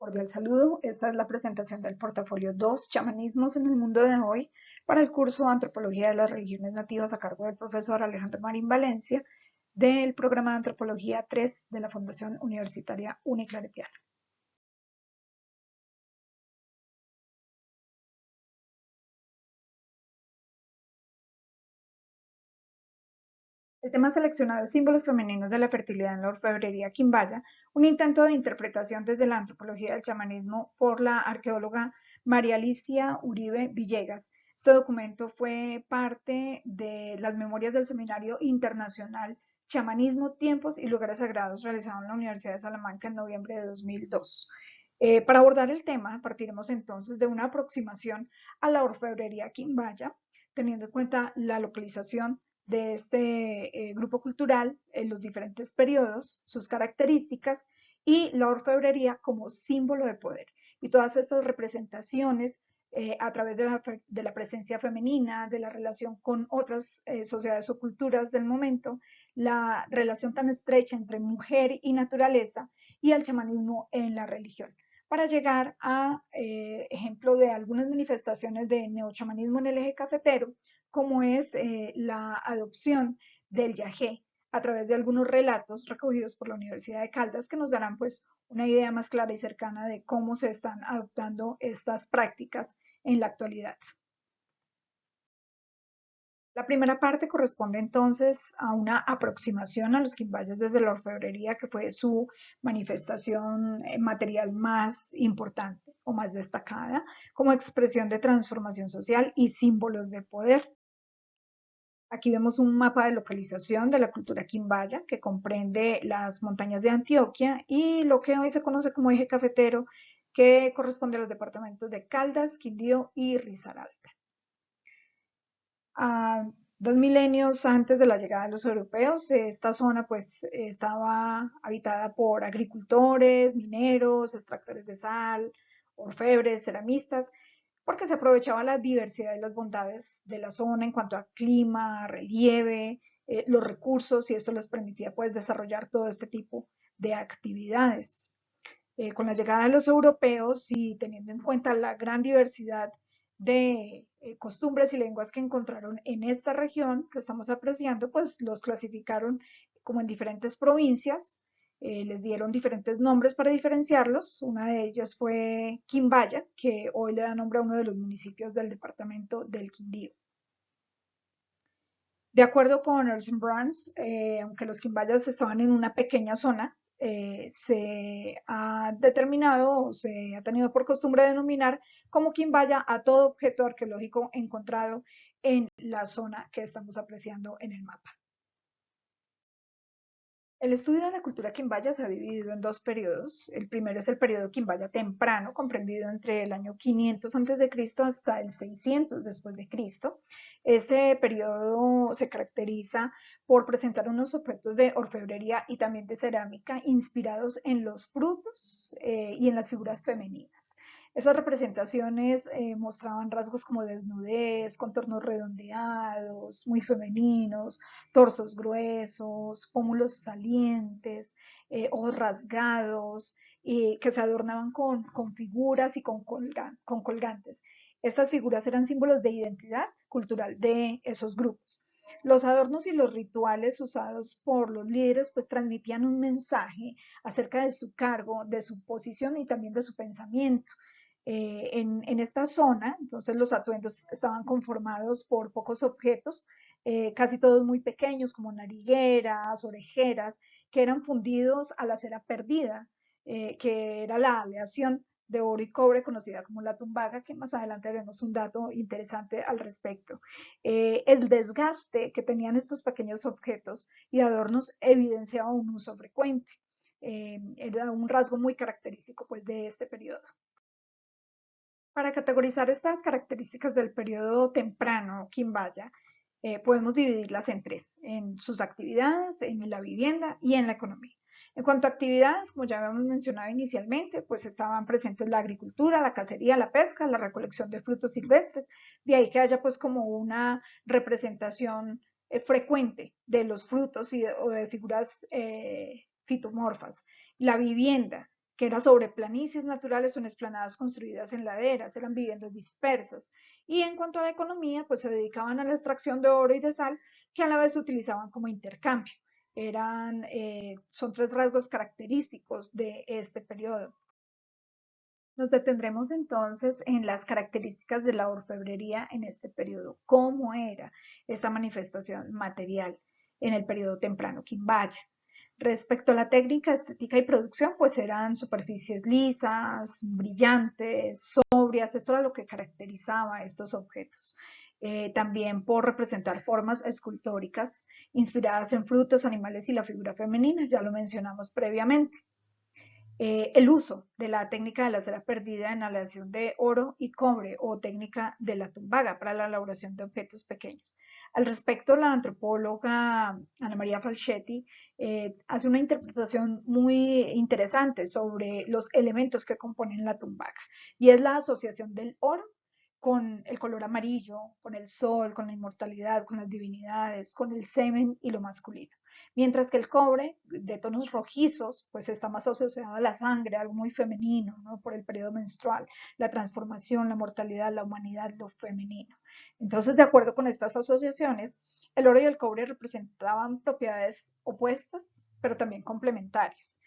Cordial saludo. Esta es la presentación del portafolio 2, Chamanismos en el mundo de hoy, para el curso Antropología de las Religiones Nativas a cargo del profesor Alejandro Marín Valencia, del programa de Antropología 3 de la Fundación Universitaria Uniclaretiana. El tema seleccionado es símbolos femeninos de la fertilidad en la orfebrería quimbaya, un intento de interpretación desde la antropología del chamanismo por la arqueóloga María Alicia Uribe Villegas. Este documento fue parte de las memorias del Seminario Internacional Chamanismo, Tiempos y Lugares Sagrados realizado en la Universidad de Salamanca en noviembre de 2002. Para abordar el tema, partiremos entonces de una aproximación a la orfebrería quimbaya, teniendo en cuenta la localización de este grupo cultural en los diferentes periodos, sus características y la orfebrería como símbolo de poder. Y todas estas representaciones a través de la presencia femenina, de la relación con otras sociedades o culturas del momento, la relación tan estrecha entre mujer y naturaleza y el chamanismo en la religión, para llegar a ejemplo de algunas manifestaciones de neochamanismo en el eje cafetero, como es la adopción del yagé a través de algunos relatos recogidos por la Universidad de Caldas que nos darán pues una idea más clara y cercana de cómo se están adoptando estas prácticas en la actualidad. La primera parte corresponde entonces a una aproximación a los quimbayas desde la orfebrería, que fue su manifestación material más importante o más destacada, como expresión de transformación social y símbolos de poder. Aquí vemos un mapa de localización de la cultura quimbaya que comprende las montañas de Antioquia y lo que hoy se conoce como eje cafetero, que corresponde a los departamentos de Caldas, Quindío y Risaralda. Dos milenios antes de la llegada de los europeos, esta zona pues estaba habitada por agricultores, mineros, extractores de sal, orfebres, ceramistas, porque se aprovechaba la diversidad y las bondades de la zona en cuanto a clima, relieve, los recursos, y esto les permitía pues desarrollar todo este tipo de actividades. Con la llegada de los europeos y teniendo en cuenta la gran diversidad de costumbres y lenguas que encontraron en esta región que estamos apreciando, pues los clasificaron como en diferentes provincias, les dieron diferentes nombres para diferenciarlos. Una de ellas fue Quimbaya, que hoy le da nombre a uno de los municipios del departamento del Quindío. De acuerdo con Orson Brands, aunque los quimbayas estaban en una pequeña zona, se ha determinado o se ha tenido por costumbre denominar como quimbaya a todo objeto arqueológico encontrado en la zona que estamos apreciando en el mapa. El estudio de la cultura quimbaya se ha dividido en dos periodos. El primero es el periodo quimbaya temprano, comprendido entre el año 500 a.C. hasta el 600 después de Cristo. Este periodo se caracteriza por presentar unos objetos de orfebrería y también de cerámica inspirados en los frutos y en las figuras femeninas. Esas representaciones mostraban rasgos como desnudez, contornos redondeados, muy femeninos, torsos gruesos, pómulos salientes, ojos rasgados, que se adornaban con figuras y con colgantes. Estas figuras eran símbolos de identidad cultural de esos grupos. Los adornos y los rituales usados por los líderes pues transmitían un mensaje acerca de su cargo, de su posición y también de su pensamiento. En esta zona, entonces los atuendos estaban conformados por pocos objetos, casi todos muy pequeños, como narigueras, orejeras, que eran fundidos a la cera perdida, que era la aleación de oro y cobre conocida como la tumbaga, que más adelante veremos un dato interesante al respecto. El desgaste que tenían estos pequeños objetos y adornos evidenciaba un uso frecuente. Era un rasgo muy característico pues, de este periodo. Para categorizar estas características del periodo temprano quimbaya, podemos dividirlas en tres, en sus actividades, en la vivienda y en la economía. En cuanto a actividades, como ya habíamos mencionado inicialmente, pues estaban presentes la agricultura, la cacería, la pesca, la recolección de frutos silvestres, de ahí que haya pues como una representación frecuente de los frutos o de figuras fitomorfas. La vivienda, que era sobre planicies naturales o en esplanadas construidas en laderas, eran viviendas dispersas. Y en cuanto a la economía, pues se dedicaban a la extracción de oro y de sal, que a la vez se utilizaban como intercambio. Son tres rasgos característicos de este periodo. Nos detendremos entonces en las características de la orfebrería en este periodo. ¿Cómo era esta manifestación material en el periodo temprano quimbaya? Respecto a la técnica, estética y producción, pues eran superficies lisas, brillantes, sobrias. Esto era lo que caracterizaba a estos objetos. También por representar formas escultóricas inspiradas en frutos, animales y la figura femenina, ya lo mencionamos previamente. El uso de la técnica de la cera perdida en aleación de oro y cobre o técnica de la tumbaga para la elaboración de objetos pequeños. Al respecto, la antropóloga Ana María Falchetti hace una interpretación muy interesante sobre los elementos que componen la tumbaga y es la asociación del oro con el color amarillo, con el sol, con la inmortalidad, con las divinidades, con el semen y lo masculino. Mientras que el cobre, de tonos rojizos, pues está más asociado a la sangre, algo muy femenino, ¿no? Por el periodo menstrual, la transformación, la mortalidad, la humanidad, lo femenino. Entonces, de acuerdo con estas asociaciones, el oro y el cobre representaban propiedades opuestas, pero también complementarias.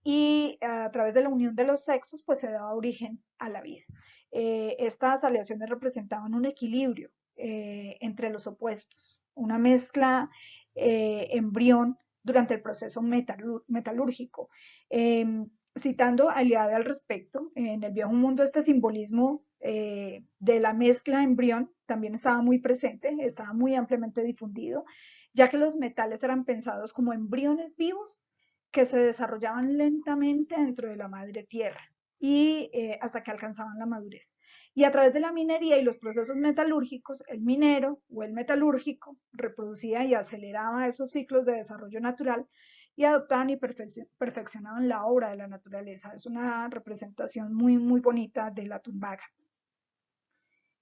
Y a través de la unión de los sexos, pues se daba origen a la vida. Estas aleaciones representaban un equilibrio entre los opuestos, una mezcla embrión durante el proceso metalúrgico. Citando a Eliade al respecto, en el Viejo Mundo este simbolismo de la mezcla embrión también estaba muy presente, estaba muy ampliamente difundido, ya que los metales eran pensados como embriones vivos que se desarrollaban lentamente dentro de la madre tierra y hasta que alcanzaban la madurez. Y a través de la minería y los procesos metalúrgicos, el minero o el metalúrgico reproducía y aceleraba esos ciclos de desarrollo natural y adoptaban y perfeccionaban la obra de la naturaleza. Es una representación muy, muy bonita de la tumbaga.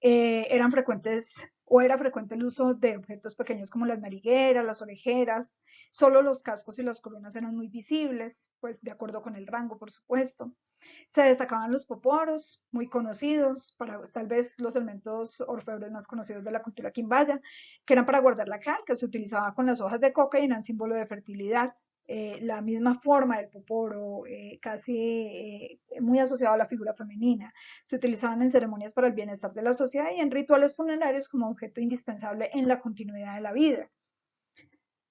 Eran frecuentes o era frecuente el uso de objetos pequeños como las narigueras, las orejeras, solo los cascos y las coronas eran muy visibles, pues de acuerdo con el rango, por supuesto. Se destacaban los poporos, muy conocidos, para tal vez los elementos orfebres más conocidos de la cultura quimbaya, que eran para guardar la cal, que se utilizaba con las hojas de coca y eran símbolo de fertilidad. La misma forma del poporo, muy asociado a la figura femenina. Se utilizaban en ceremonias para el bienestar de la sociedad y en rituales funerarios como objeto indispensable en la continuidad de la vida.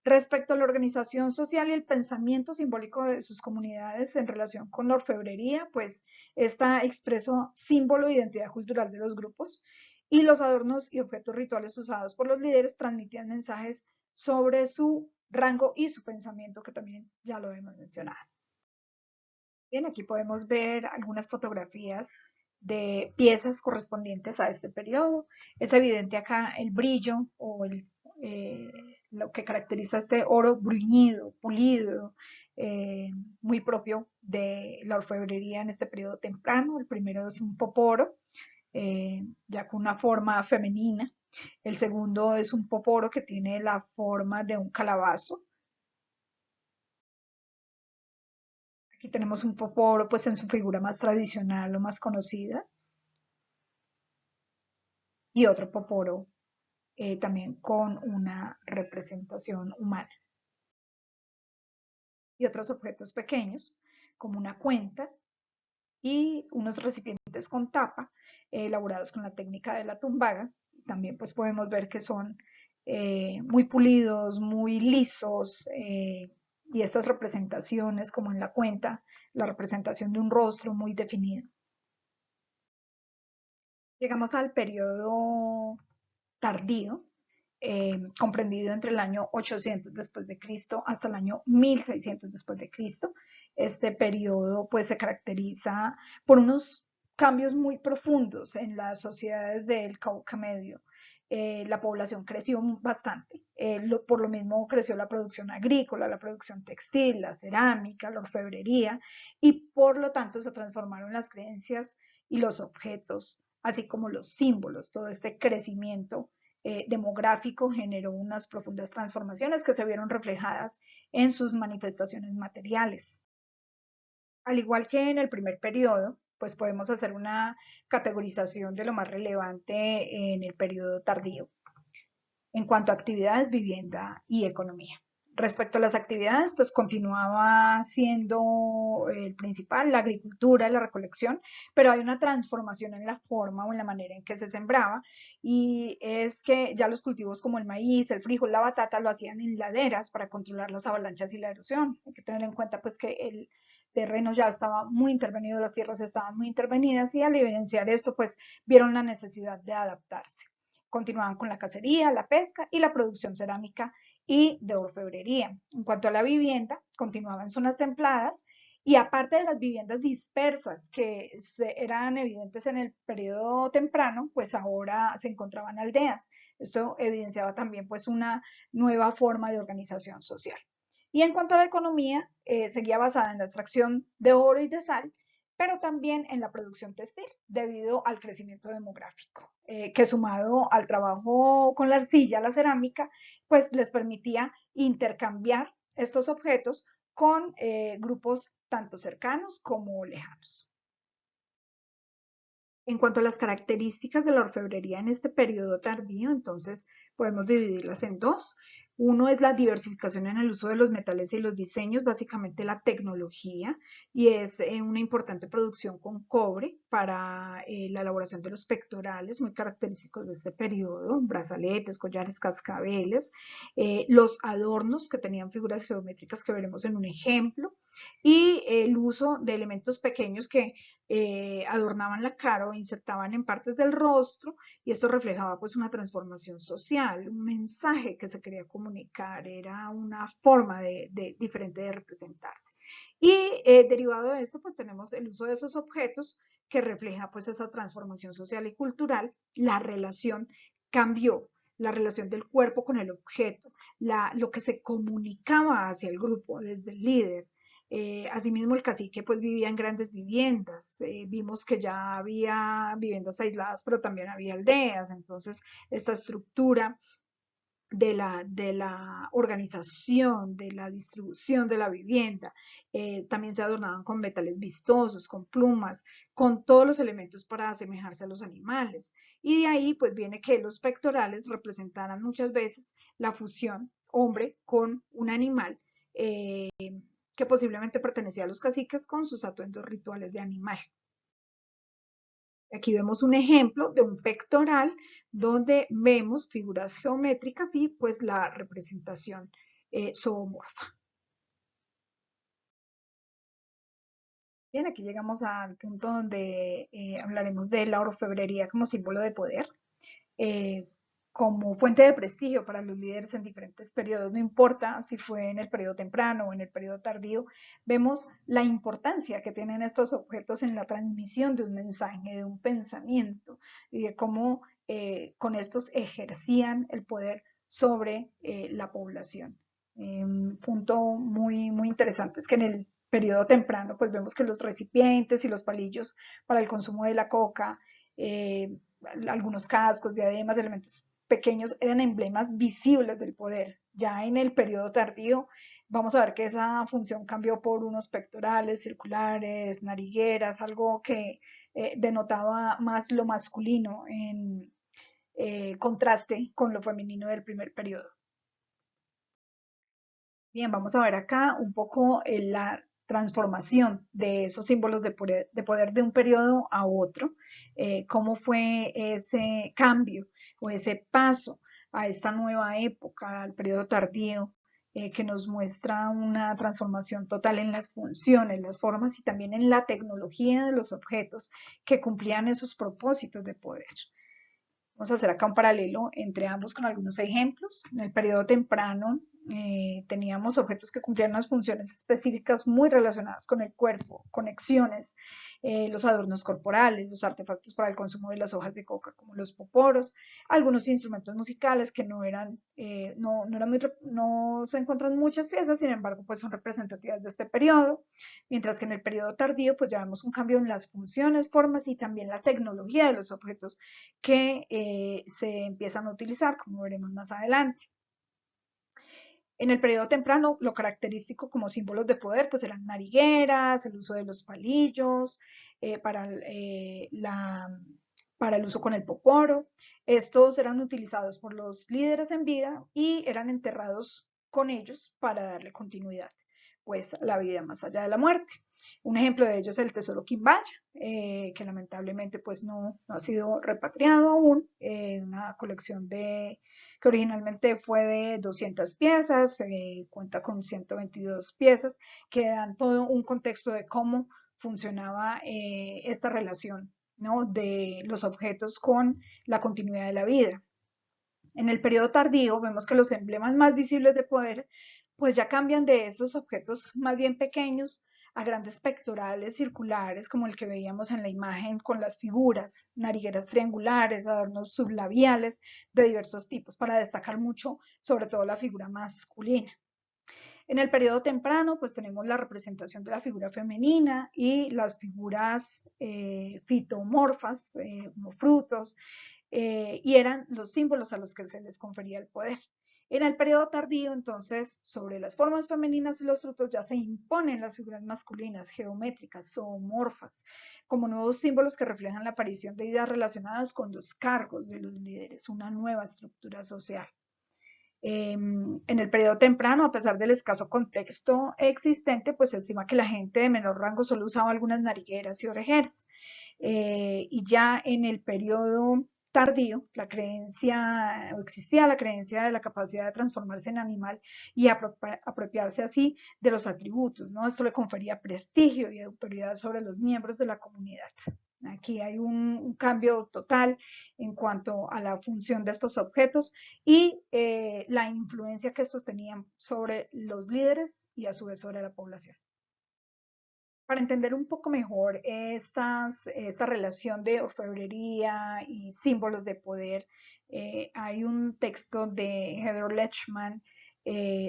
Respecto a la organización social y el pensamiento simbólico de sus comunidades en relación con la orfebrería, pues esta expresó símbolo de identidad cultural de los grupos y los adornos y objetos rituales usados por los líderes transmitían mensajes sobre su rango y su pensamiento, que también ya lo hemos mencionado. Bien, aquí podemos ver algunas fotografías de piezas correspondientes a este periodo. Es evidente acá el brillo o eh, lo que caracteriza este oro bruñido, pulido, eh, muy propio de la orfebrería en este periodo temprano. El primero es un poporo, ya con una forma femenina. El segundo es un poporo que tiene la forma de un calabazo. Aquí tenemos un poporo pues en su figura más tradicional o más conocida y otro poporo también con una representación humana. Y otros objetos pequeños como una cuenta y unos recipientes con tapa elaborados con la técnica de la tumbaga. También pues podemos ver que son muy pulidos, muy lisos y estas representaciones como en la cuenta, la representación de un rostro muy definido. Llegamos al periodo tardío, comprendido entre el año 800 después de Cristo hasta el año 1600 después de Cristo. Este periodo pues se caracteriza por unos cambios muy profundos en las sociedades del Cauca Medio. La población creció bastante, por lo mismo creció la producción agrícola, la producción textil, la cerámica, la orfebrería y por lo tanto se transformaron las creencias y los objetos, así como los símbolos. Todo este crecimiento demográfico generó unas profundas transformaciones que se vieron reflejadas en sus manifestaciones materiales. Al igual que en el primer periodo, pues podemos hacer una categorización de lo más relevante en el periodo tardío en cuanto a actividades, vivienda y economía. Respecto a las actividades, pues continuaba siendo el principal la agricultura, la recolección, pero hay una transformación en la forma o en la manera en que se sembraba, y es que ya los cultivos como el maíz, el frijol, la batata lo hacían en laderas para controlar las avalanchas y la erosión. Hay que tener en cuenta pues que el terreno ya estaba muy intervenido, las tierras estaban muy intervenidas, y al evidenciar esto pues vieron la necesidad de adaptarse. Continuaban con la cacería, la pesca y la producción cerámica y de orfebrería. En cuanto a la vivienda, continuaba en zonas templadas, y aparte de las viviendas dispersas que eran evidentes en el periodo temprano, pues ahora se encontraban aldeas. Esto evidenciaba también pues una nueva forma de organización social. Y en cuanto a la economía, seguía basada en la extracción de oro y de sal, pero también en la producción textil, debido al crecimiento demográfico, que sumado al trabajo con la arcilla, la cerámica, pues les permitía intercambiar estos objetos con grupos tanto cercanos como lejanos. En cuanto a las características de la orfebrería en este periodo tardío, entonces podemos dividirlas en dos. Uno es la diversificación en el uso de los metales y los diseños, básicamente la tecnología, y es una importante producción con cobre para la elaboración de los pectorales, muy característicos de este periodo, brazaletes, collares, cascabeles, los adornos que tenían figuras geométricas que veremos en un ejemplo, y el uso de elementos pequeños que adornaban la cara o insertaban en partes del rostro, y esto reflejaba pues una transformación social, un mensaje que se quería comunicar, era una forma diferente de representarse. Y derivado de esto pues tenemos el uso de esos objetos que refleja pues esa transformación social y cultural. La relación cambió, la relación del cuerpo con el objeto, lo que se comunicaba hacia el grupo desde el líder. Asimismo, el cacique pues vivía en grandes viviendas. Vimos que ya había viviendas aisladas, pero también había aldeas. Entonces, esta estructura de la organización, de la distribución de la vivienda, también se adornaban con metales vistosos, con plumas, con todos los elementos para asemejarse a los animales. Y de ahí pues viene que los pectorales representaran muchas veces la fusión hombre con un animal, eh, que posiblemente pertenecía a los caciques con sus atuendos rituales de animal. Aquí vemos un ejemplo de un pectoral donde vemos figuras geométricas y pues la representación zoomorfa. Bien, aquí llegamos al punto donde hablaremos de la orfebrería como símbolo de poder, eh, como fuente de prestigio para los líderes en diferentes periodos. No importa si fue en el periodo temprano o en el periodo tardío, vemos la importancia que tienen estos objetos en la transmisión de un mensaje, de un pensamiento, y de cómo con estos ejercían el poder sobre la población. Un punto muy, muy interesante es que en el periodo temprano pues vemos que los recipientes y los palillos para el consumo de la coca, algunos cascos, diademas, elementos pequeños, eran emblemas visibles del poder. Ya en el periodo tardío vamos a ver que esa función cambió por unos pectorales circulares, narigueras, algo que denotaba más lo masculino en contraste con lo femenino del primer periodo. Bien, vamos a ver acá un poco la transformación de esos símbolos de poder de un periodo a otro, cómo fue ese cambio o ese paso a esta nueva época, al periodo tardío, que nos muestra una transformación total en las funciones, las formas y también en la tecnología de los objetos que cumplían esos propósitos de poder. Vamos a hacer acá un paralelo entre ambos con algunos ejemplos. En el periodo temprano teníamos objetos que cumplían unas funciones específicas muy relacionadas con el cuerpo, conexiones, los adornos corporales, los artefactos para el consumo de las hojas de coca, como los poporos, algunos instrumentos musicales que no se encuentran muchas piezas, sin embargo, pues son representativas de este periodo, mientras que en el periodo tardío, pues ya vemos un cambio en las funciones, formas y también la tecnología de los objetos que se empiezan a utilizar, como veremos más adelante. En el periodo temprano, lo característico como símbolos de poder, pues eran narigueras, el uso de los palillos, para el uso con el poporo. Estos eran utilizados por los líderes en vida y eran enterrados con ellos para darle continuidad, pues, a la vida más allá de la muerte. Un ejemplo de ello es el tesoro Quimbaya, que lamentablemente pues no ha sido repatriado aún, una colección que originalmente fue de 200 piezas, cuenta con 122 piezas, que dan todo un contexto de cómo funcionaba esta relación, ¿no?, de los objetos con la continuidad de la vida. En el periodo tardío vemos que los emblemas más visibles de poder pues ya cambian de esos objetos más bien pequeños a grandes pectorales circulares como el que veíamos en la imagen con las figuras, narigueras triangulares, adornos sublabiales de diversos tipos para destacar mucho sobre todo la figura masculina. En el periodo temprano, pues tenemos la representación de la figura femenina y las figuras fitomorfas, como frutos, y eran los símbolos a los que se les confería el poder. En el periodo tardío, entonces, sobre las formas femeninas y los frutos ya se imponen las figuras masculinas, geométricas, zoomorfas, como nuevos símbolos que reflejan la aparición de ideas relacionadas con los cargos de los líderes, una nueva estructura social. En el periodo temprano, a pesar del escaso contexto existente, pues se estima que la gente de menor rango solo usaba algunas narigueras y orejeras. Y ya en el periodo tardío, existía la creencia de la capacidad de transformarse en animal y apropiarse así de los atributos, ¿no? Esto le confería prestigio y autoridad sobre los miembros de la comunidad. Aquí hay un cambio total en cuanto a la función de estos objetos y la influencia que estos tenían sobre los líderes y a su vez sobre la población. Para entender un poco mejor esta relación de orfebrería y símbolos de poder, hay un texto de Heather Lechman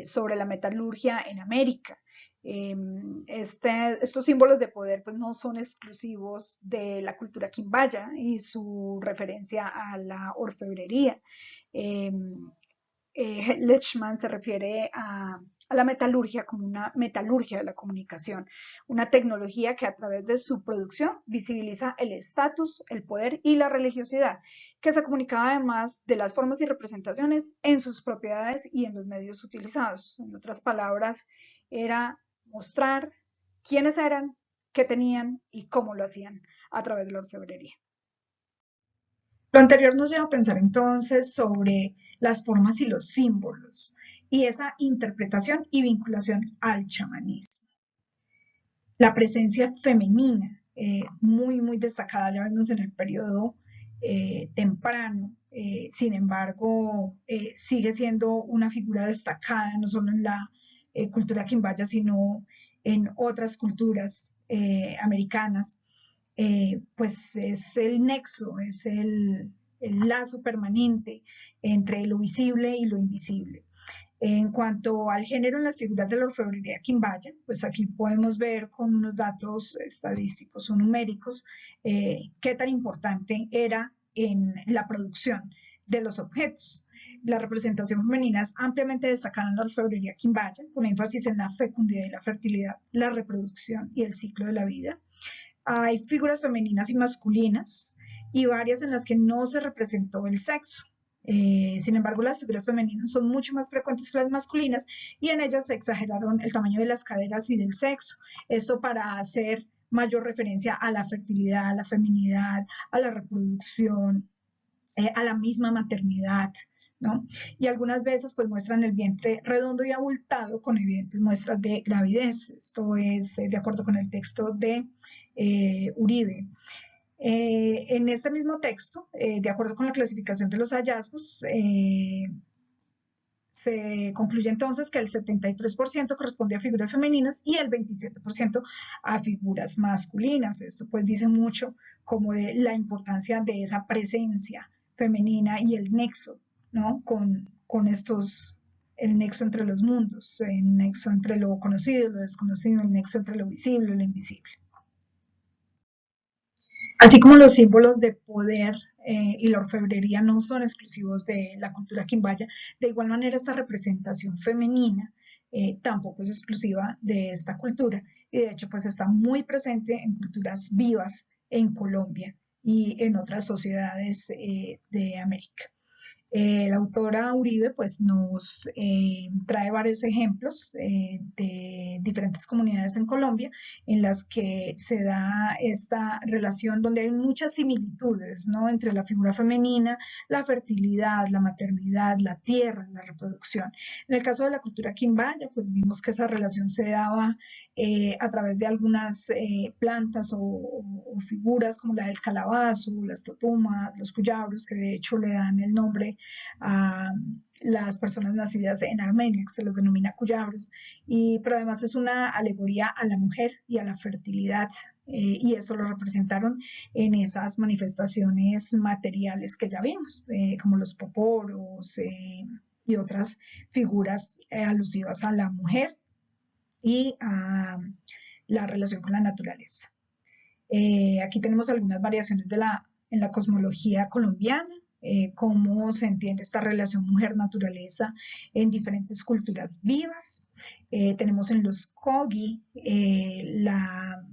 sobre la metalurgia en América. Estos símbolos de poder pues, no son exclusivos de la cultura quimbaya y su referencia a la orfebrería. Lechman se refiere a la metalurgia como una metalurgia de la comunicación, una tecnología que a través de su producción visibiliza el estatus, el poder y la religiosidad, que se comunicaba además de las formas y representaciones en sus propiedades y en los medios utilizados. En otras palabras, era mostrar quiénes eran, qué tenían y cómo lo hacían a través de la orfebrería. Lo anterior nos lleva a pensar entonces sobre las formas y los símbolos y esa interpretación y vinculación al chamanismo. La presencia femenina, muy destacada, ya vemos en el periodo temprano, sin embargo, sigue siendo una figura destacada, no solo en la cultura quimbaya, sino en otras culturas americanas. Pues es el nexo, es el lazo permanente entre lo visible y lo invisible. En cuanto al género en las figuras de la orfebrería quimbaya, pues aquí podemos ver con unos datos estadísticos o numéricos qué tan importante era en la producción de los objetos. La representación femenina es ampliamente destacada en la orfebrería quimbaya, con énfasis en la fecundidad y la fertilidad, la reproducción y el ciclo de la vida. Hay figuras femeninas y masculinas y varias en las que no se representó el sexo. Sin embargo, las figuras femeninas son mucho más frecuentes que las masculinas y en ellas se exageraron el tamaño de las caderas y del sexo. Esto para hacer mayor referencia a la fertilidad, a la feminidad, a la reproducción, a la misma maternidad, ¿no? Y algunas veces pues muestran el vientre redondo y abultado con evidentes muestras de gravidez. Esto es de acuerdo con el texto de Uribe. En este mismo texto, de acuerdo con la clasificación de los hallazgos, se concluye entonces que el 73% corresponde a figuras femeninas y el 27% a figuras masculinas. Esto pues dice mucho como de la importancia de esa presencia femenina y el nexo, ¿no? Con estos, el nexo entre los mundos, el nexo entre lo conocido y lo desconocido, el nexo entre lo visible y lo invisible. Así como los símbolos de poder y la orfebrería no son exclusivos de la cultura quimbaya. De igual manera, esta representación femenina tampoco es exclusiva de esta cultura y de hecho pues está muy presente en culturas vivas en Colombia y en otras sociedades de América. La autora Uribe pues nos trae varios ejemplos de diferentes comunidades en Colombia en las que se da esta relación donde hay muchas similitudes, ¿no? Entre la figura femenina, la fertilidad, la maternidad, la tierra, la reproducción. En el caso de la cultura quimbaya pues vimos que esa relación se daba a través de algunas plantas o figuras como la del calabazo, las totumas, los cuyabros, que de hecho le dan el nombre a las personas nacidas en Armenia, que se los denomina cuyabros, pero además es una alegoría a la mujer y a la fertilidad, y eso lo representaron en esas manifestaciones materiales que ya vimos, como los poporos y otras figuras alusivas a la mujer y a la relación con la naturaleza. Aquí tenemos algunas variaciones en la cosmología colombiana, cómo se entiende esta relación mujer-naturaleza en diferentes culturas vivas. Tenemos en los Kogi la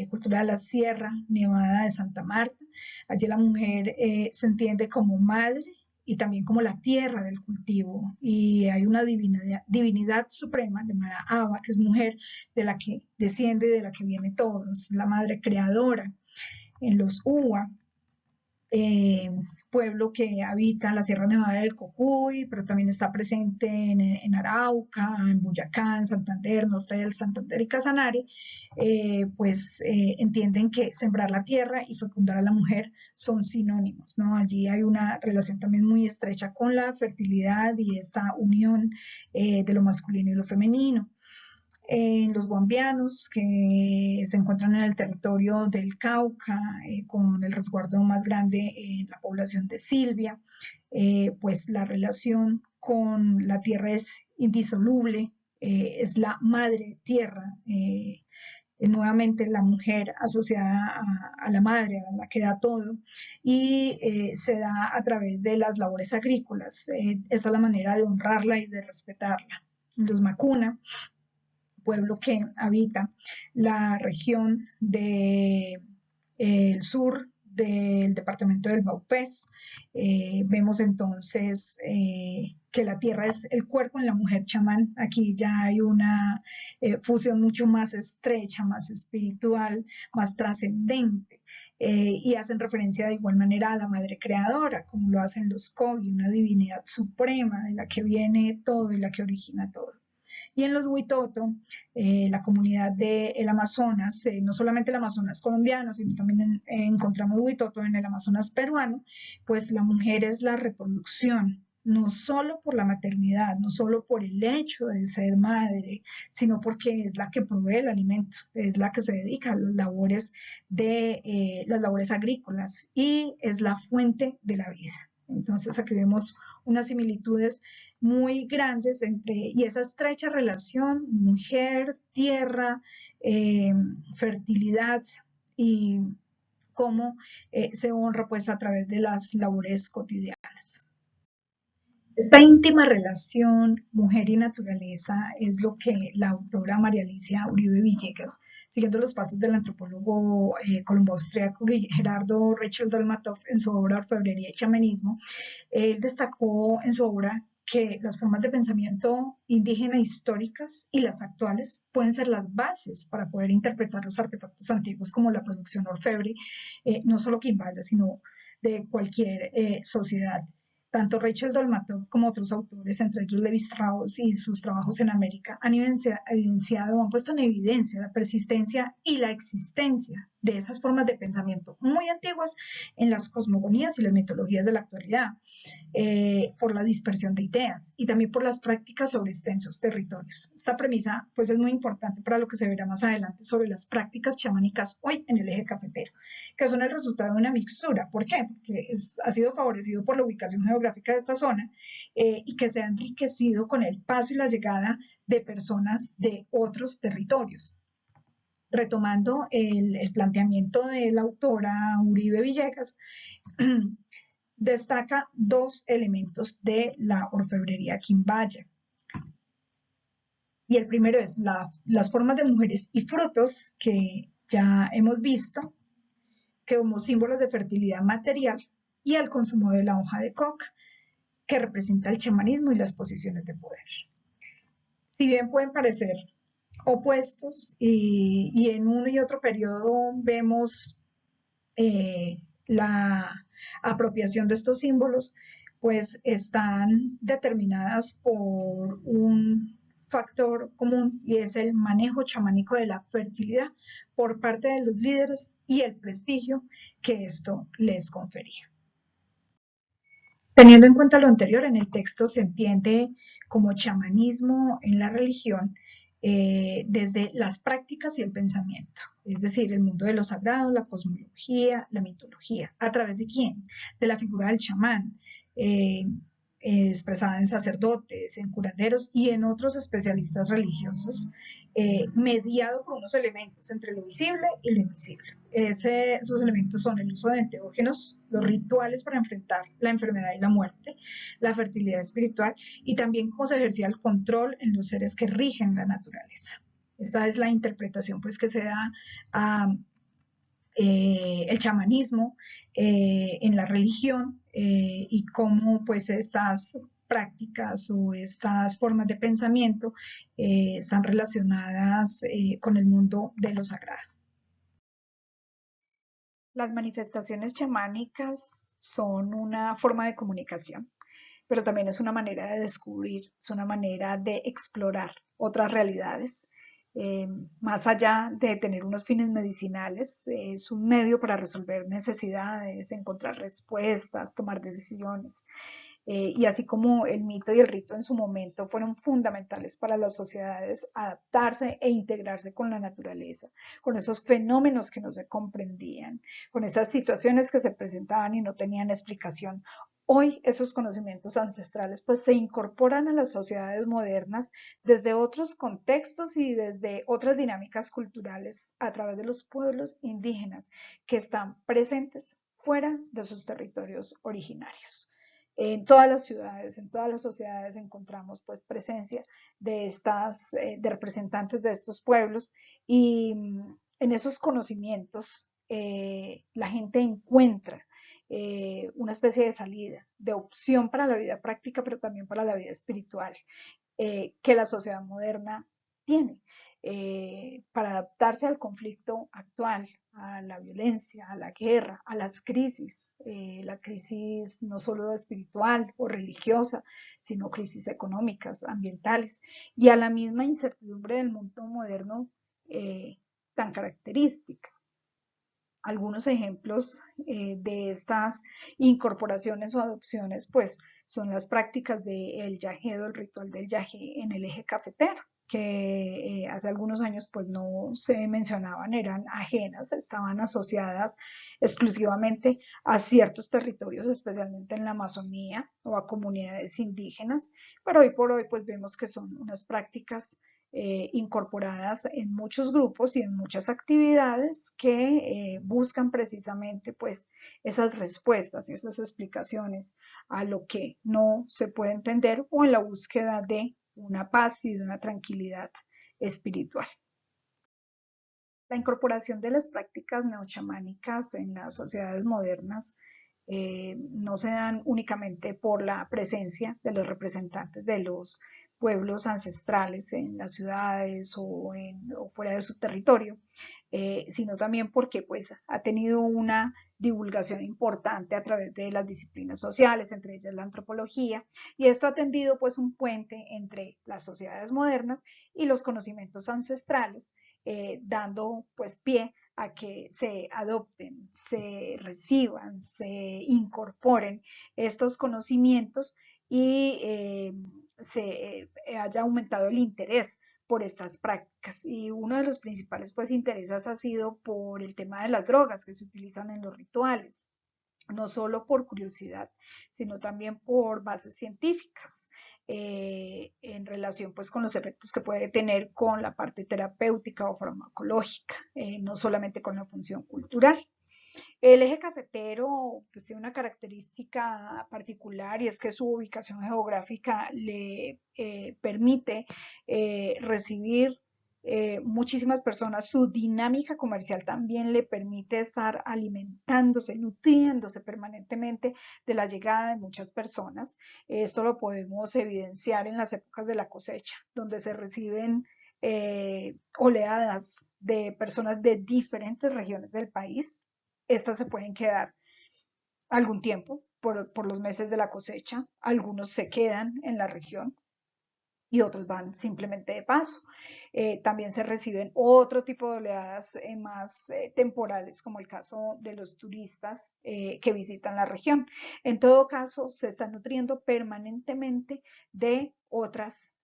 cultura de la Sierra Nevada de Santa Marta. Allí la mujer se entiende como madre y también como la tierra del cultivo. Y hay una divinidad suprema llamada Abba, que es mujer de la que desciende, de la que viene todo, es la madre creadora. En los Uwa, pueblo que habita en la Sierra Nevada del Cocuy, pero también está presente en Arauca, en Boyacá, en Santander, norte del Santander y Casanare, pues entienden que sembrar la tierra y fecundar a la mujer son sinónimos, ¿no? Allí hay una relación también muy estrecha con la fertilidad y esta unión de lo masculino y lo femenino. En los guambianos, que se encuentran en el territorio del Cauca, con el resguardo más grande en la población de Silvia, pues la relación con la tierra es indisoluble, es la madre tierra, nuevamente la mujer asociada a la madre, a la que da todo, y se da a través de las labores agrícolas. Esta es la manera de honrarla y de respetarla. Los Macuna, pueblo que habita la región del sur del departamento del Baupés. Vemos entonces que la tierra es el cuerpo en la mujer chamán. Aquí ya hay una fusión mucho más estrecha, más espiritual, más trascendente, y hacen referencia de igual manera a la madre creadora, como lo hacen los Kogi, una divinidad suprema de la que viene todo y la que origina todo. Y en los Huitoto, la comunidad del Amazonas, no solamente el Amazonas colombiano, sino también encontramos Huitoto en el Amazonas peruano, pues la mujer es la reproducción, no solo por la maternidad, no solo por el hecho de ser madre, sino porque es la que provee el alimento, es la que se dedica a las labores agrícolas y es la fuente de la vida. Entonces aquí vemos unas similitudes muy grandes y esa estrecha relación mujer, tierra, fertilidad y cómo se honra pues a través de las labores cotidianas. Esta íntima relación mujer y naturaleza es lo que la autora María Alicia Uribe Villegas, siguiendo los pasos del antropólogo colombo-austriaco Gerardo Rachel Dolmatov en su obra Orfebrería y Chamanismo, él destacó en su obra que las formas de pensamiento indígena históricas y las actuales pueden ser las bases para poder interpretar los artefactos antiguos como la producción orfebre, no solo quimbaya, sino de cualquier sociedad. Tanto Rachel Dolmatov como otros autores, entre ellos Levi Strauss y sus trabajos en América, han evidenciado, han puesto en evidencia la persistencia y la existencia de esas formas de pensamiento muy antiguas en las cosmogonías y las mitologías de la actualidad, por la dispersión de ideas y también por las prácticas sobre extensos territorios. Esta premisa pues es muy importante para lo que se verá más adelante sobre las prácticas chamánicas hoy en el eje cafetero, que son el resultado de una mixtura. ¿Por qué? Porque ha sido favorecido por la ubicación geográfica de esta zona, y que se ha enriquecido con el paso y la llegada de personas de otros territorios. retomando el planteamiento de la autora Uribe Villegas, destaca dos elementos de la orfebrería quimbaya. Y el primero es las formas de mujeres y frutos que ya hemos visto como símbolos de fertilidad material, y el consumo de la hoja de coca, que representa el chamanismo y las posiciones de poder. Si bien pueden parecer opuestos y en uno y otro periodo vemos la apropiación de estos símbolos, pues están determinadas por un factor común, y es el manejo chamánico de la fertilidad por parte de los líderes y el prestigio que esto les confería. Teniendo en cuenta lo anterior, en el texto se entiende como chamanismo en la religión desde las prácticas y el pensamiento, es decir, el mundo de lo sagrado, la cosmología, la mitología. ¿A través de quién? De la figura del chamán, expresada en sacerdotes, en curanderos y en otros especialistas religiosos, mediado por unos elementos entre lo visible y lo invisible. Esos elementos son el uso de enteógenos, los rituales para enfrentar la enfermedad y la muerte, la fertilidad espiritual, y también cómo se ejercía el control en los seres que rigen la naturaleza. Esta es la interpretación pues, que se da a el chamanismo en la religión, y cómo pues estas prácticas o estas formas de pensamiento están relacionadas con el mundo de lo sagrado. Las manifestaciones chamánicas son una forma de comunicación, pero también es una manera de descubrir, es una manera de explorar otras realidades. Más allá de tener unos fines medicinales, es un medio para resolver necesidades, encontrar respuestas, tomar decisiones. Y así como el mito y el rito en su momento fueron fundamentales para las sociedades adaptarse e integrarse con la naturaleza, con esos fenómenos que no se comprendían, con esas situaciones que se presentaban y no tenían explicación. Hoy esos conocimientos ancestrales pues se incorporan a las sociedades modernas desde otros contextos y desde otras dinámicas culturales a través de los pueblos indígenas que están presentes fuera de sus territorios originarios. En todas las ciudades, en todas las sociedades encontramos pues presencia de de representantes de estos pueblos, y en esos conocimientos la gente encuentra una especie de salida, de opción para la vida práctica, pero también para la vida espiritual, que la sociedad moderna tiene para adaptarse al conflicto actual, a la violencia, a la guerra, a las crisis, la crisis no solo espiritual o religiosa, sino crisis económicas, ambientales, y a la misma incertidumbre del mundo moderno tan característica. Algunos ejemplos de estas incorporaciones o adopciones pues son las prácticas del yajedo, el ritual del yaje en el eje cafetero, que hace algunos años pues no se mencionaban, eran ajenas, estaban asociadas exclusivamente a ciertos territorios, especialmente en la Amazonía o a comunidades indígenas, pero hoy por hoy pues vemos que son unas prácticas incorporadas en muchos grupos y en muchas actividades que buscan precisamente pues esas respuestas y esas explicaciones a lo que no se puede entender, o en la búsqueda de una paz y de una tranquilidad espiritual. La incorporación de las prácticas neochamánicas en las sociedades modernas no se dan únicamente por la presencia de los representantes de los pueblos ancestrales en las ciudades o fuera de su territorio, sino también porque pues, ha tenido una divulgación importante a través de las disciplinas sociales, entre ellas la antropología, y esto ha tendido pues un puente entre las sociedades modernas y los conocimientos ancestrales, dando pues pie a que se adopten, se reciban, se incorporen estos conocimientos, y se haya aumentado el interés por estas prácticas. Y uno de los principales pues intereses ha sido por el tema de las drogas que se utilizan en los rituales, no solo por curiosidad, sino también por bases científicas. en relación pues con los efectos que puede tener con la parte terapéutica o farmacológica, no solamente con la función cultural. El eje cafetero pues, tiene una característica particular y es que su ubicación geográfica le permite recibir muchísimas personas. Su dinámica comercial también le permite estar alimentándose, nutriéndose permanentemente de la llegada de muchas personas. Esto lo podemos evidenciar en las épocas de la cosecha, donde se reciben oleadas de personas de diferentes regiones del país. Estas se pueden quedar algún tiempo por los meses de la cosecha, algunos se quedan en la región y otros van simplemente de paso. También se reciben otro tipo de oleadas más temporales, como el caso de los turistas que visitan la región. En todo caso, se están nutriendo permanentemente de otras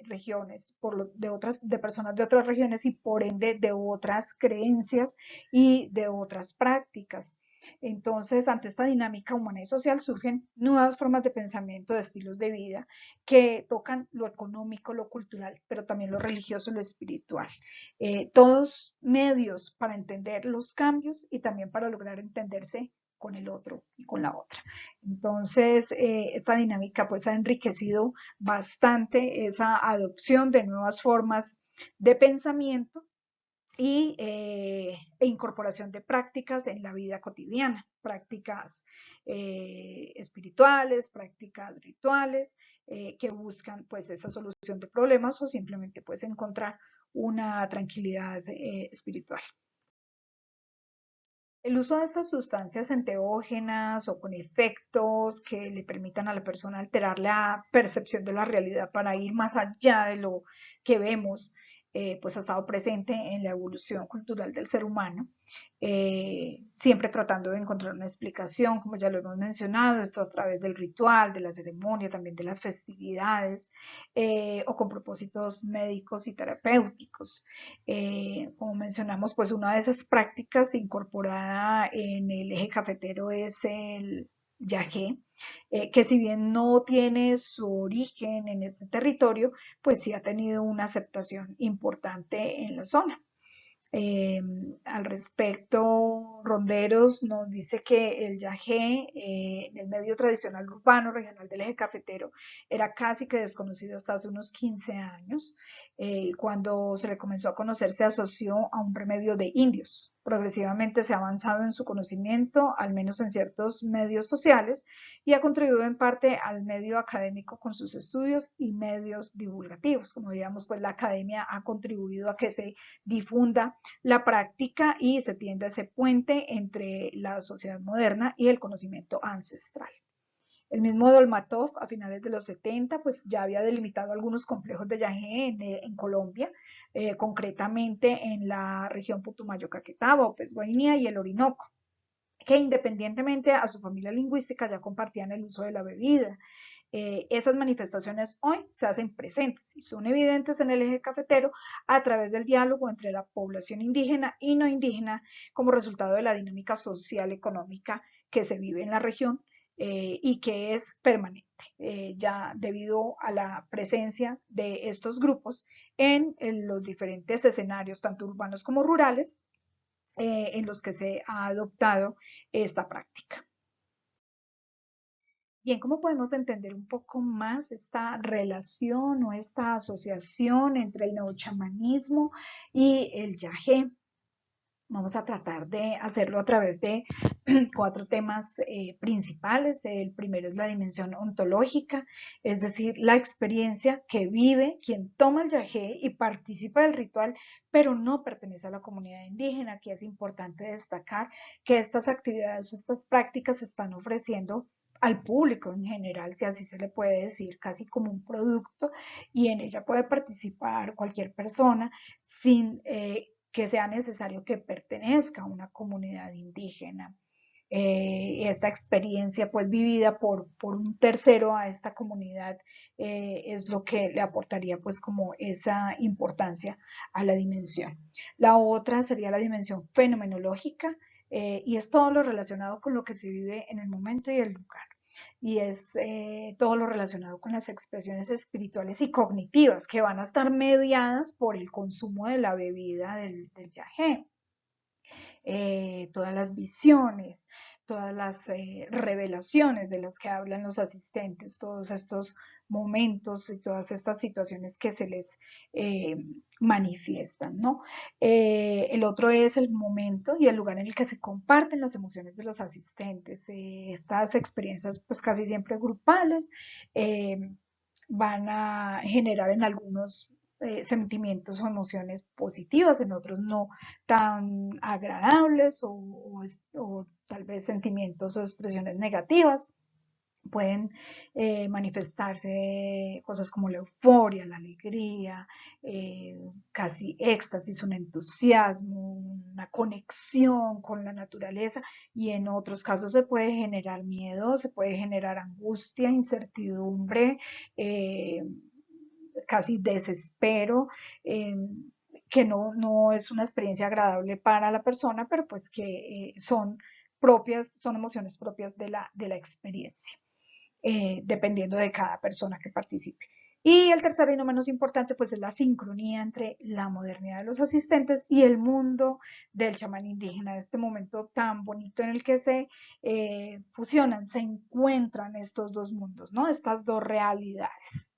regiones, de personas de otras regiones y por ende de otras creencias y de otras prácticas. Entonces, ante esta dinámica humana y social surgen nuevas formas de pensamiento, de estilos de vida que tocan lo económico, lo cultural, pero también lo religioso, lo espiritual. Todos medios para entender los cambios y también para lograr entenderse con el otro y con la otra. Entonces, esta dinámica pues ha enriquecido bastante esa adopción de nuevas formas de pensamiento e incorporación de prácticas en la vida cotidiana, prácticas espirituales, prácticas rituales, que buscan pues esa solución de problemas o simplemente pues encontrar una tranquilidad espiritual. El uso de estas sustancias enteógenas o con efectos que le permitan a la persona alterar la percepción de la realidad para ir más allá de lo que vemos, pues ha estado presente en la evolución cultural del ser humano, siempre tratando de encontrar una explicación, como ya lo hemos mencionado, esto a través del ritual, de la ceremonia, también de las festividades, o con propósitos médicos y terapéuticos. Como mencionamos, pues una de esas prácticas incorporada en el eje cafetero es el yagé, que si bien no tiene su origen en este territorio, pues sí ha tenido una aceptación importante en la zona. Eh, Al respecto, Ronderos nos dice que el yagé en el medio tradicional urbano regional del eje cafetero era casi que desconocido hasta hace unos 15 años. Cuando se le comenzó a conocer se asoció a un remedio de indios. Progresivamente se ha avanzado en su conocimiento, al menos en ciertos medios sociales, y ha contribuido en parte al medio académico con sus estudios y medios divulgativos. Como digamos, pues la academia ha contribuido a que se difunda la práctica y se tiende ese puente entre la sociedad moderna y el conocimiento ancestral. El mismo Dolmatov a finales de los 70 pues ya había delimitado algunos complejos de yagé en Colombia, concretamente en la región Putumayo-Caquetá, pues Guainía y el Orinoco, que independientemente a su familia lingüística ya compartían el uso de la bebida. Esas manifestaciones hoy se hacen presentes y son evidentes en el eje cafetero a través del diálogo entre la población indígena y no indígena como resultado de la dinámica social económica que se vive en la región y que es permanente, ya debido a la presencia de estos grupos en los diferentes escenarios, tanto urbanos como rurales, en los que se ha adoptado esta práctica. Bien, ¿cómo podemos entender un poco más esta relación o esta asociación entre el neochamanismo y el yagé? Vamos a tratar de hacerlo a través de cuatro temas principales. El primero es la dimensión ontológica, es decir, la experiencia que vive quien toma el yagé y participa del ritual, pero no pertenece a la comunidad indígena. Aquí es importante destacar que estas actividades o estas prácticas se están ofreciendo al público en general, si así se le puede decir, casi como un producto, y en ella puede participar cualquier persona sin que sea necesario que pertenezca a una comunidad indígena. Esta experiencia pues vivida por un tercero a esta comunidad es lo que le aportaría pues como esa importancia a la dimensión. La otra sería la dimensión fenomenológica y es todo lo relacionado con lo que se vive en el momento y el lugar. y es todo lo relacionado con las expresiones espirituales y cognitivas que van a estar mediadas por el consumo de la bebida del yagé. Todas las visiones, todas las revelaciones de las que hablan los asistentes, todos estos momentos y todas estas situaciones que se les eh, manifiestan, ¿no? El otro es el momento y el lugar en el que se comparten las emociones de los asistentes. Estas experiencias, pues casi siempre grupales, eh, van a generar en algunos sentimientos o emociones positivas, en otros no tan agradables o tal vez sentimientos o expresiones negativas. Pueden manifestarse cosas como la euforia, la alegría, casi éxtasis, un entusiasmo, una conexión con la naturaleza, y en otros casos se puede generar miedo, se puede generar angustia, incertidumbre, eh, casi desespero, eh, que no es una experiencia agradable para la persona, pero pues que son propias, son emociones propias de la experiencia, dependiendo de cada persona que participe. Y el tercero y no menos importante, pues es la sincronía entre la modernidad de los asistentes y el mundo del chamán indígena, este momento tan bonito en el que se fusionan, se encuentran estos dos mundos, ¿no? Estas dos realidades.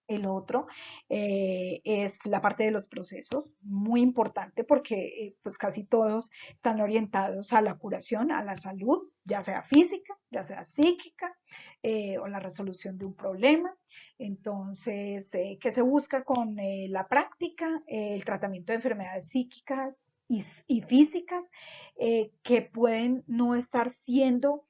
El otro es la parte de los procesos, muy importante porque pues casi todos están orientados a la curación, a la salud, ya sea física, ya sea psíquica, o la resolución de un problema. Entonces, ¿qué se busca con la práctica? El tratamiento de enfermedades psíquicas y físicas que pueden no estar siendo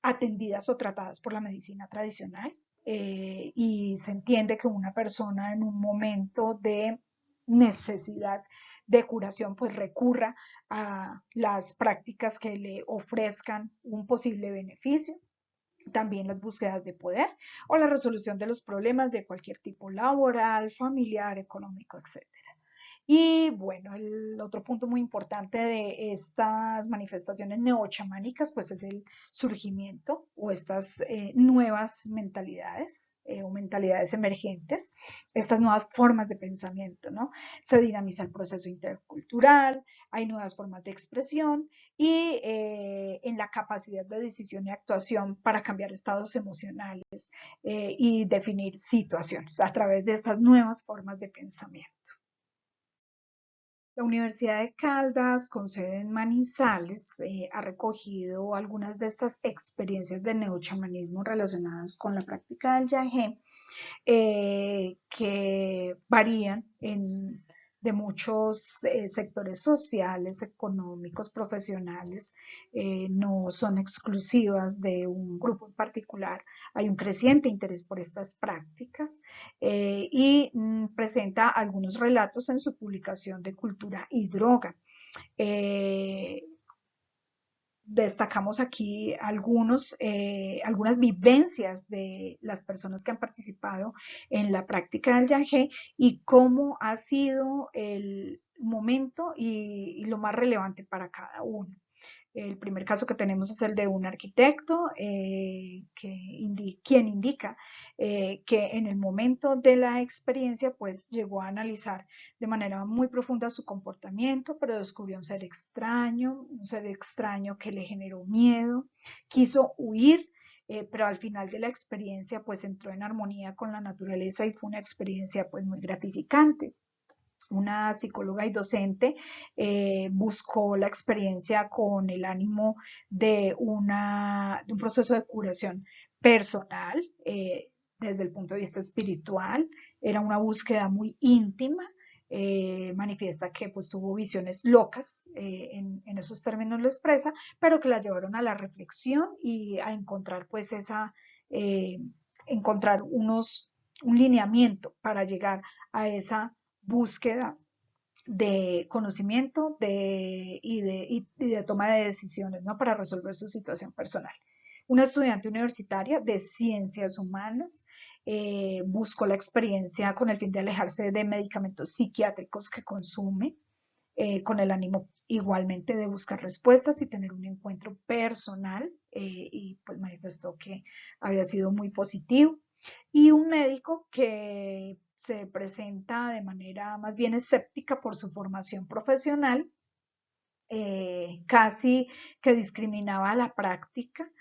atendidas o tratadas por la medicina tradicional, y se entiende que una persona en un momento de necesidad de curación pues recurra a las prácticas que le ofrezcan un posible beneficio. También las búsquedas de poder o la resolución de los problemas de cualquier tipo, laboral, familiar, económico, etc. Y bueno, el otro punto muy importante de estas manifestaciones neochamánicas, pues es el surgimiento o estas nuevas mentalidades o mentalidades emergentes, estas nuevas formas de pensamiento, ¿no? Se dinamiza el proceso intercultural, hay nuevas formas de expresión y en la capacidad de decisión y actuación para cambiar estados emocionales y definir situaciones a través de estas nuevas formas de pensamiento. La Universidad de Caldas, con sede en Manizales, ha recogido algunas de estas experiencias de neochamanismo relacionadas con la práctica del yagé, que varían de muchos sectores sociales, económicos, profesionales, no son exclusivas de un grupo en particular. Hay un creciente interés por estas prácticas y presenta algunos relatos en su publicación de Cultura y Droga. Eh, Destacamos aquí algunas vivencias de las personas que han participado en la práctica del yagé y cómo ha sido el momento y lo más relevante para cada uno. El primer caso que tenemos es el de un arquitecto quien indica que en el momento de la experiencia pues llegó a analizar de manera muy profunda su comportamiento, pero descubrió un ser extraño que le generó miedo, quiso huir, pero al final de la experiencia pues entró en armonía con la naturaleza y fue una experiencia pues muy gratificante. Una psicóloga y docente buscó la experiencia con el ánimo de un proceso de curación personal, desde el punto de vista espiritual. Era una búsqueda muy íntima. Manifiesta que pues tuvo visiones locas, en esos términos lo expresa, pero que la llevaron a la reflexión y a encontrar pues eh, encontrar un lineamiento para llegar a esa búsqueda de conocimiento y de toma de decisiones, ¿no? Para resolver su situación personal. Una estudiante universitaria de ciencias humanas buscó la experiencia con el fin de alejarse de medicamentos psiquiátricos que consume. con el ánimo igualmente de buscar respuestas y tener un encuentro personal, y pues manifestó que había sido muy positivo. Y un médico que se presenta de manera más bien escéptica por su formación profesional, casi que discriminaba la práctica,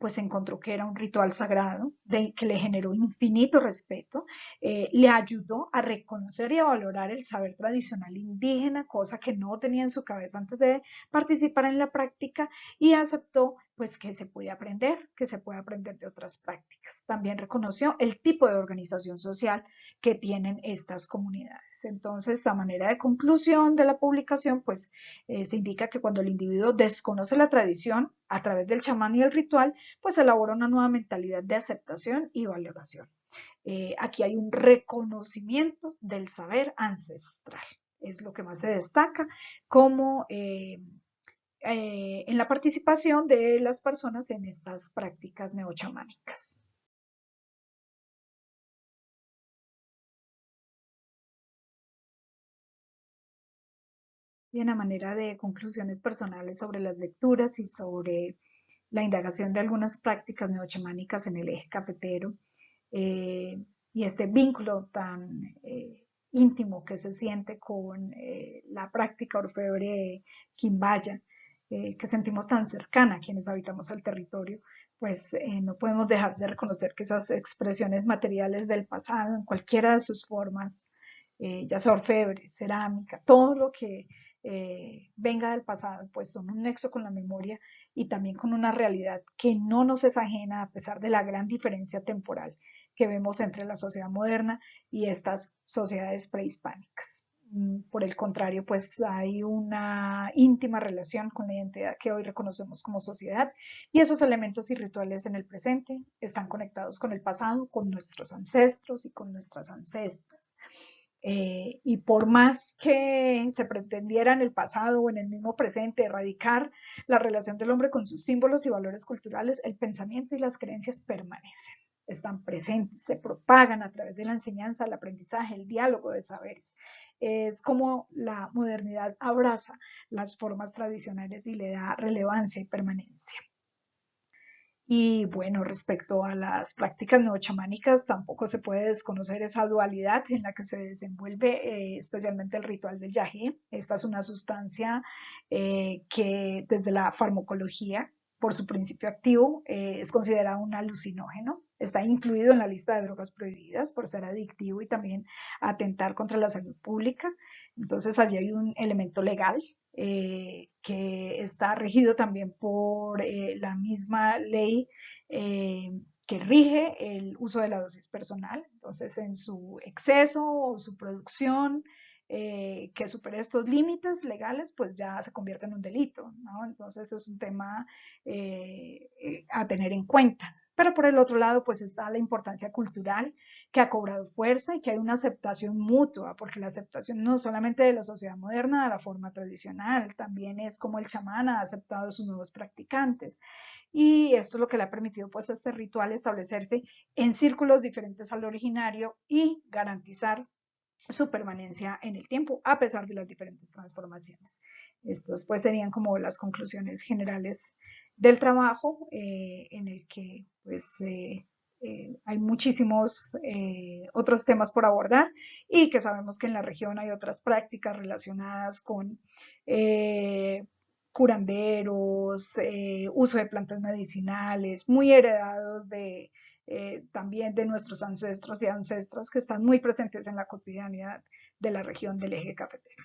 pues encontró que era un ritual sagrado, que le generó infinito respeto, le ayudó a reconocer y a valorar el saber tradicional indígena, cosa que no tenía en su cabeza antes de participar en la práctica, y aceptó pues que se puede aprender de otras prácticas. También reconoció el tipo de organización social que tienen estas comunidades. Entonces, a manera de conclusión de la publicación, pues se indica que cuando el individuo desconoce la tradición a través del chamán y el ritual, pues elabora una nueva mentalidad de aceptación y valoración. Aquí hay un reconocimiento del saber ancestral, es lo que más se destaca como en la participación de las personas en estas prácticas neochamánicas. Bien, a manera de conclusiones personales sobre las lecturas y sobre la indagación de algunas prácticas neochamánicas en el eje cafetero, eh, y este vínculo tan íntimo que se siente con la práctica orfebre quimbaya, que sentimos tan cercana a quienes habitamos el territorio, pues no podemos dejar de reconocer que esas expresiones materiales del pasado, en cualquiera de sus formas, ya sea orfebre, cerámica, todo lo que venga del pasado, pues son un nexo con la memoria y también con una realidad que no nos es ajena a pesar de la gran diferencia temporal que vemos entre la sociedad moderna y estas sociedades prehispánicas. Por el contrario, pues hay una íntima relación con la identidad que hoy reconocemos como sociedad, y esos elementos y rituales en el presente están conectados con el pasado, con nuestros ancestros y con nuestras ancestras. Y por más que se pretendiera en el pasado o en el mismo presente erradicar la relación del hombre con sus símbolos y valores culturales, el pensamiento y las creencias permanecen, están presentes, se propagan a través de la enseñanza, el aprendizaje, el diálogo de saberes. Es como la modernidad abraza las formas tradicionales y le da relevancia y permanencia. Y bueno, respecto a las prácticas neochamánicas, tampoco se puede desconocer esa dualidad en la que se desenvuelve especialmente el ritual del yagé. Esta es una sustancia que desde la farmacología, por su principio activo, es considerada un alucinógeno. Está incluido en la lista de drogas prohibidas por ser adictivo y también atentar contra la salud pública. Entonces allí hay un elemento legal que está regido también por la misma ley que rige el uso de la dosis personal. Entonces, en su exceso o su producción que supere estos límites legales, pues ya se convierte en un delito, ¿no? Entonces, es un tema a tener en cuenta. Pero por el otro lado, pues está la importancia cultural que ha cobrado fuerza y que hay una aceptación mutua, porque la aceptación no solamente de la sociedad moderna, de la forma tradicional, también es como el chamán ha aceptado a sus nuevos practicantes. Y esto es lo que le ha permitido pues a este ritual establecerse en círculos diferentes al originario y garantizar su permanencia en el tiempo a pesar de las diferentes transformaciones. Estas pues serían como las conclusiones generales del trabajo en el que pues hay muchísimos otros temas por abordar y que sabemos que en la región hay otras prácticas relacionadas con curanderos, uso de plantas medicinales, muy heredados también de nuestros ancestros y ancestras que están muy presentes en la cotidianidad de la región del eje cafetero.